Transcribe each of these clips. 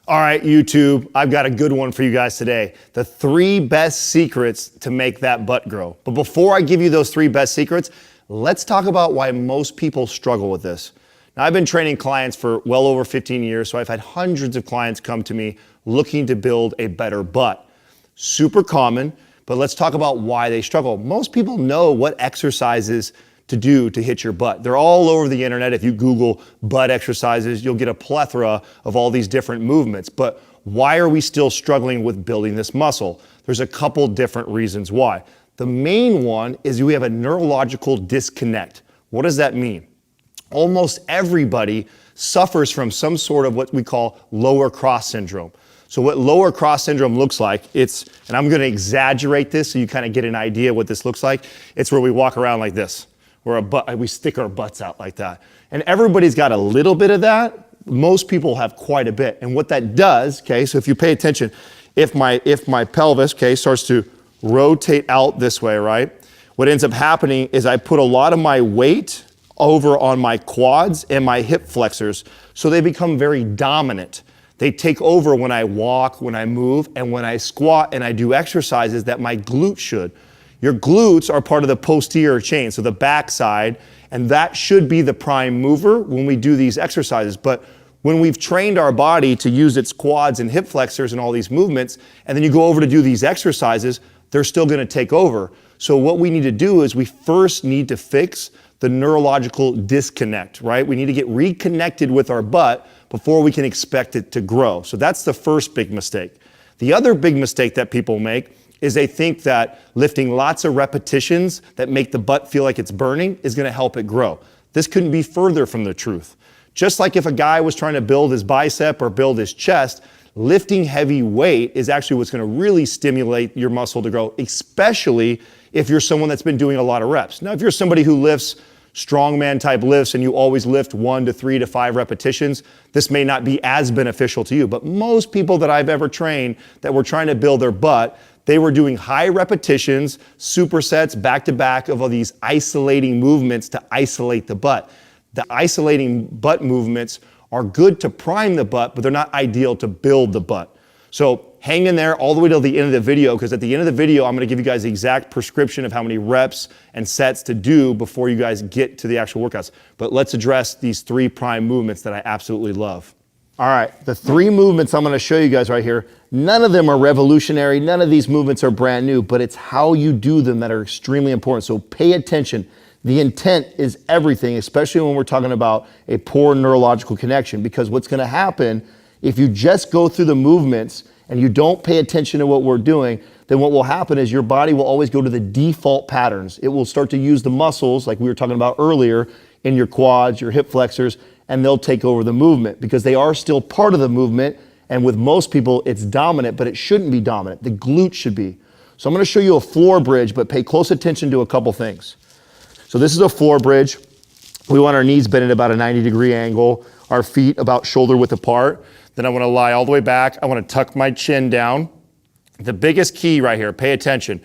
All right, YouTube, I've got a good one for you guys today. The 3 best secrets to make that butt grow. But before I give you those 3 best secrets, let's talk about why most people struggle with this. Now, I've been training clients for well over 15 years, so I've had hundreds of clients come to me looking to build a better butt. Super common, but let's talk about why they struggle. Most people know what exercises to do to hit your butt. They're all over the internet. If you Google butt exercises, you'll get a plethora of all these different movements. But why are we still struggling with building this muscle? There's a couple different reasons why. The main one is we have a neurological disconnect. What does that mean? Almost everybody suffers from some sort of what we call lower cross syndrome. So what lower cross syndrome looks like, and I'm gonna exaggerate this so you kind of get an idea what this looks like. It's where we walk around like this. We stick our butts out like that. And everybody's got a little bit of that. Most people have quite a bit. And what that does, okay, so if you pay attention, if my pelvis, okay, starts to rotate out this way, right? What ends up happening is I put a lot of my weight over on my quads and my hip flexors, so they become very dominant. They take over when I walk, when I move, and when I squat and I do exercises that my glutes should. Your glutes are part of the posterior chain, so the back side, and that should be the prime mover when we do these exercises. But when we've trained our body to use its quads and hip flexors and all these movements, and then you go over to do these exercises, they're still gonna take over. So what we need to do is we first need to fix the neurological disconnect, right? We need to get reconnected with our butt before we can expect it to grow. So that's the first big mistake. The other big mistake that people make is they think that lifting lots of repetitions that make the butt feel like it's burning is gonna help it grow. This couldn't be further from the truth. Just like if a guy was trying to build his bicep or build his chest, lifting heavy weight is actually what's gonna really stimulate your muscle to grow, especially if you're someone that's been doing a lot of reps. Now, if you're somebody who lifts strongman type lifts and you always lift 1 to 3 to 5 repetitions, this may not be as beneficial to you. But most people that I've ever trained that were trying to build their butt, they were doing high repetitions, supersets, back to back of all these isolating movements to isolate the butt. The isolating butt movements are good to prime the butt, but they're not ideal to build the butt. So hang in there all the way till the end of the video, because at the end of the video, I'm gonna give you guys the exact prescription of how many reps and sets to do before you guys get to the actual workouts. But let's address these 3 prime movements that I absolutely love. All right, the 3 movements I'm gonna show you guys right here, none of them are revolutionary, none of these movements are brand new, but it's how you do them that are extremely important. So pay attention. The intent is everything, especially when we're talking about a poor neurological connection, because what's gonna happen if you just go through the movements and you don't pay attention to what we're doing, then what will happen is your body will always go to the default patterns. It will start to use the muscles, like we were talking about earlier, in your quads, your hip flexors, and they'll take over the movement because they are still part of the movement. And with most people, it's dominant, but it shouldn't be dominant. The glute should be. So I'm gonna show you a floor bridge, but pay close attention to a couple things. So this is a floor bridge. We want our knees bent at about a 90-degree angle, our feet about shoulder width apart. Then I wanna lie all the way back. I wanna tuck my chin down. The biggest key right here, pay attention.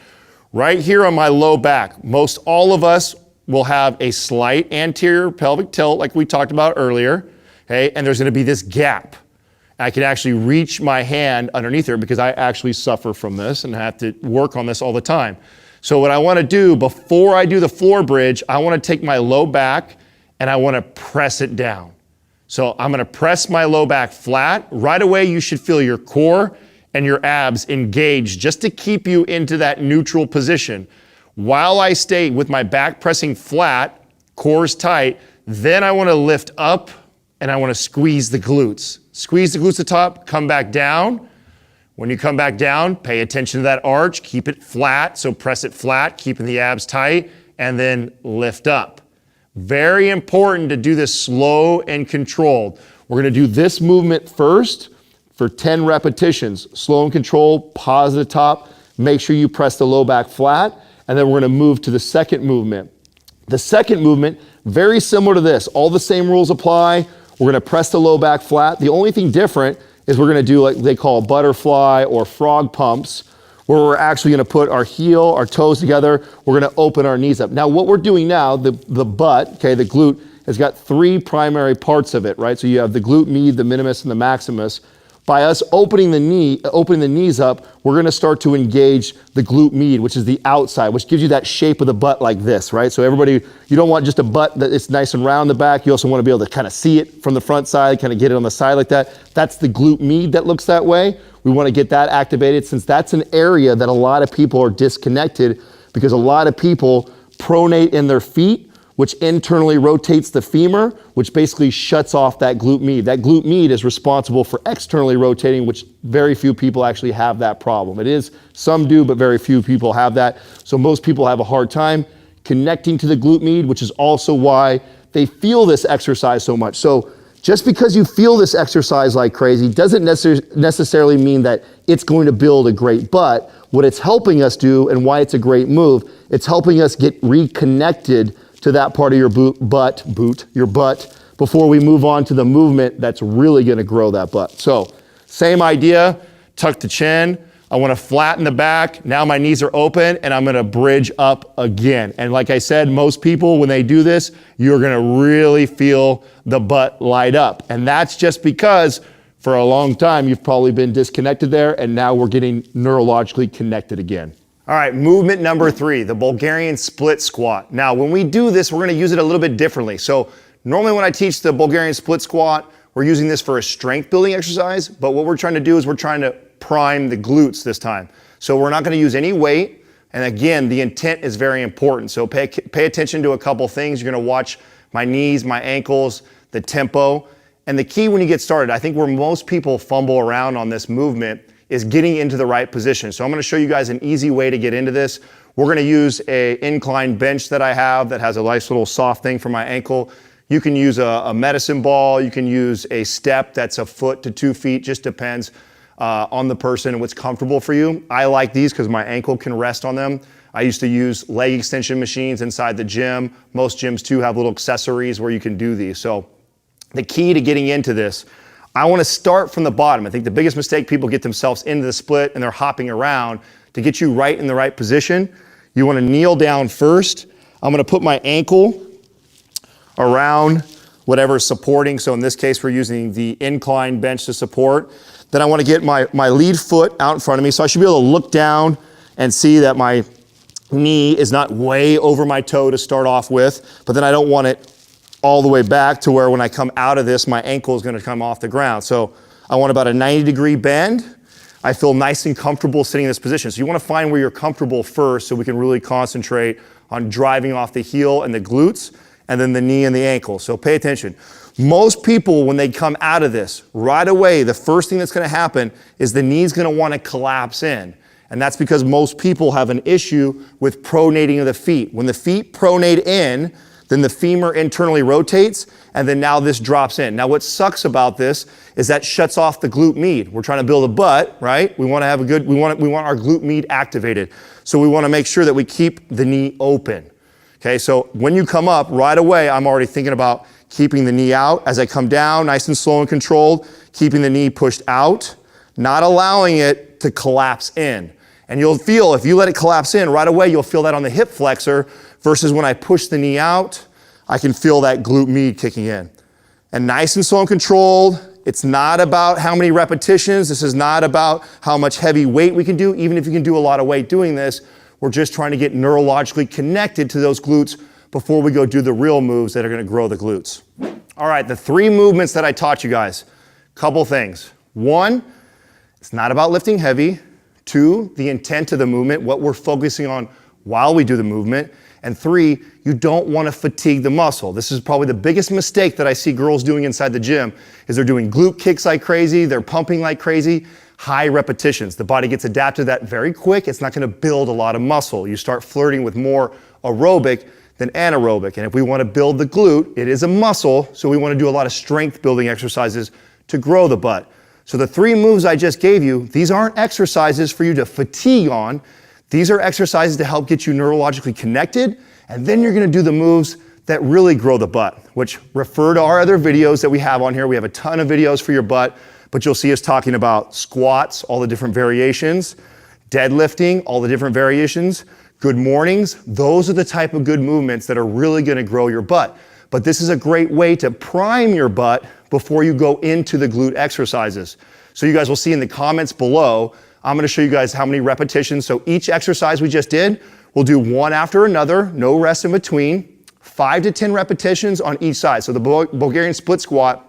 Right here on my low back, most all of us will have a slight anterior pelvic tilt like we talked about earlier, okay? And there's gonna be this gap. I can actually reach my hand underneath there because I actually suffer from this and have to work on this all the time. So what I wanna do before I do the floor bridge, I wanna take my low back and I wanna press it down. So I'm gonna press my low back flat. Right away, you should feel your core and your abs engaged just to keep you into that neutral position. While I stay with my back pressing flat, core's tight, then I wanna lift up and I wanna squeeze the glutes. Squeeze the glutes at the top, come back down. When you come back down, pay attention to that arch, keep it flat, so press it flat, keeping the abs tight, and then lift up. Very important to do this slow and controlled. We're gonna do this movement first for 10 repetitions. Slow and controlled, pause at the top, make sure you press the low back flat, and then we're gonna move to the second movement. The second movement, very similar to this. All the same rules apply. We're gonna press the low back flat. The only thing different is we're gonna do like they call butterfly or frog pumps, where we're actually gonna put our heel, our toes together. We're gonna open our knees up. Now what we're doing now, the butt, okay, the glute, has got 3 primary parts of it, right? So you have the glute med, the minimus, and the maximus. By us opening the knees up, we're gonna start to engage the glute med, which is the outside, which gives you that shape of the butt like this, right? So everybody, you don't want just a butt that is nice and round in the back. You also wanna be able to kind of see it from the front side, kind of get it on the side like that. That's the glute med that looks that way. We wanna get that activated since that's an area that a lot of people are disconnected because a lot of people pronate in their feet, which internally rotates the femur, which basically shuts off that glute med. That glute med is responsible for externally rotating, which very few people actually have that problem. It is, some do, but very few people have that. So most people have a hard time connecting to the glute med, which is also why they feel this exercise so much. So just because you feel this exercise like crazy doesn't necessarily mean that it's going to build a great butt. What it's helping us do and why it's a great move, it's helping us get reconnected to that part of your your butt, before we move on to the movement that's really gonna grow that butt. So, same idea, tuck the chin. I wanna flatten the back. Now my knees are open and I'm gonna bridge up again. And like I said, most people, when they do this, you're gonna really feel the butt light up. And that's just because for a long time, you've probably been disconnected there and now we're getting neurologically connected again. All right, movement number 3, the Bulgarian Split Squat. Now, when we do this, we're gonna use it a little bit differently. So normally when I teach the Bulgarian Split Squat, we're using this for a strength building exercise, but what we're trying to do is we're trying to prime the glutes this time. So we're not gonna use any weight, and again, the intent is very important. So pay attention to a couple things. You're gonna watch my knees, my ankles, the tempo, and the key when you get started, I think where most people fumble around on this movement is getting into the right position. So I'm gonna show you guys an easy way to get into this. We're gonna use an incline bench that I have that has a nice little soft thing for my ankle. You can use a medicine ball, you can use a step that's 1 foot to 2 feet, just depends on the person and what's comfortable for you. I like these because my ankle can rest on them. I used to use leg extension machines inside the gym. Most gyms too have little accessories where you can do these. So the key to getting into this, I wanna start from the bottom. I think the biggest mistake people get themselves into the split and they're hopping around. To get you right in the right position, you wanna kneel down first. I'm gonna put my ankle around whatever's supporting. So in this case, we're using the incline bench to support. Then I wanna get my lead foot out in front of me. So I should be able to look down and see that my knee is not way over my toe to start off with, but then I don't want it all the way back to where when I come out of this, my ankle is gonna come off the ground. So I want about a 90-degree bend. I feel nice and comfortable sitting in this position. So you wanna find where you're comfortable first so we can really concentrate on driving off the heel and the glutes and then the knee and the ankle. So pay attention. Most people, when they come out of this, right away, the first thing that's gonna happen is the knee's gonna wanna collapse in. And that's because most people have an issue with pronating of the feet. When the feet pronate in, then the femur internally rotates, and then now this drops in. Now what sucks about this is that shuts off the glute med. We're trying to build a butt, right? We wanna have a good, we want our glute med activated. So we wanna make sure that we keep the knee open. Okay, so when you come up, right away, I'm already thinking about keeping the knee out. As I come down, nice and slow and controlled, keeping the knee pushed out, not allowing it to collapse in. And you'll feel, if you let it collapse in, right away, you'll feel that on the hip flexor, versus when I push the knee out, I can feel that glute med kicking in. And nice and slow and controlled. It's not about how many repetitions. This is not about how much heavy weight we can do. Even if you can do a lot of weight doing this, we're just trying to get neurologically connected to those glutes before we go do the real moves that are gonna grow the glutes. All right, the 3 movements that I taught you guys. Couple things. 1, it's not about lifting heavy. 2, the intent of the movement, what we're focusing on while we do the movement. And 3, you don't want to fatigue the muscle. This is probably the biggest mistake that I see girls doing inside the gym is they're doing glute kicks like crazy, they're pumping like crazy, high repetitions. The body gets adapted to that very quick. It's not going to build a lot of muscle. You start flirting with more aerobic than anaerobic. And if we want to build the glute, it is a muscle, so we want to do a lot of strength building exercises to grow the butt. So the 3 moves I just gave you, these aren't exercises for you to fatigue on. These are exercises to help get you neurologically connected, and then you're gonna do the moves that really grow the butt, which refer to our other videos that we have on here. We have a ton of videos for your butt, but you'll see us talking about squats, all the different variations, deadlifting, all the different variations, good mornings. Those are the type of good movements that are really gonna grow your butt. But this is a great way to prime your butt before you go into the glute exercises. So you guys will see in the comments below, I'm gonna show you guys how many repetitions. So each exercise we just did, we'll do one after another, no rest in between, 5 to 10 repetitions on each side. So the Bulgarian Split Squat,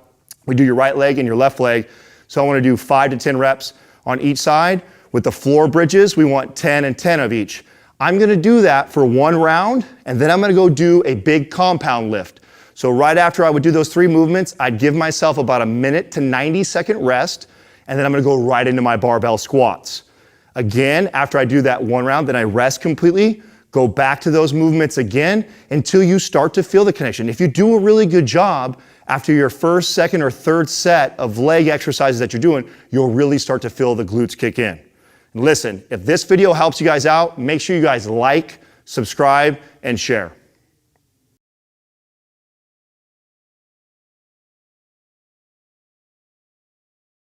we do your right leg and your left leg. So I wanna do 5 to 10 reps on each side. With the floor bridges, we want 10 and 10 of each. I'm gonna do that for one round, and then I'm gonna go do a big compound lift. So right after I would do those 3 movements, I'd give myself about a minute to 90-second rest, and then I'm gonna go right into my barbell squats. Again, after I do that one round, then I rest completely, go back to those movements again until you start to feel the connection. If you do a really good job, after your first, second, or third set of leg exercises that you're doing, you'll really start to feel the glutes kick in. Listen, if this video helps you guys out, make sure you guys like, subscribe, and share.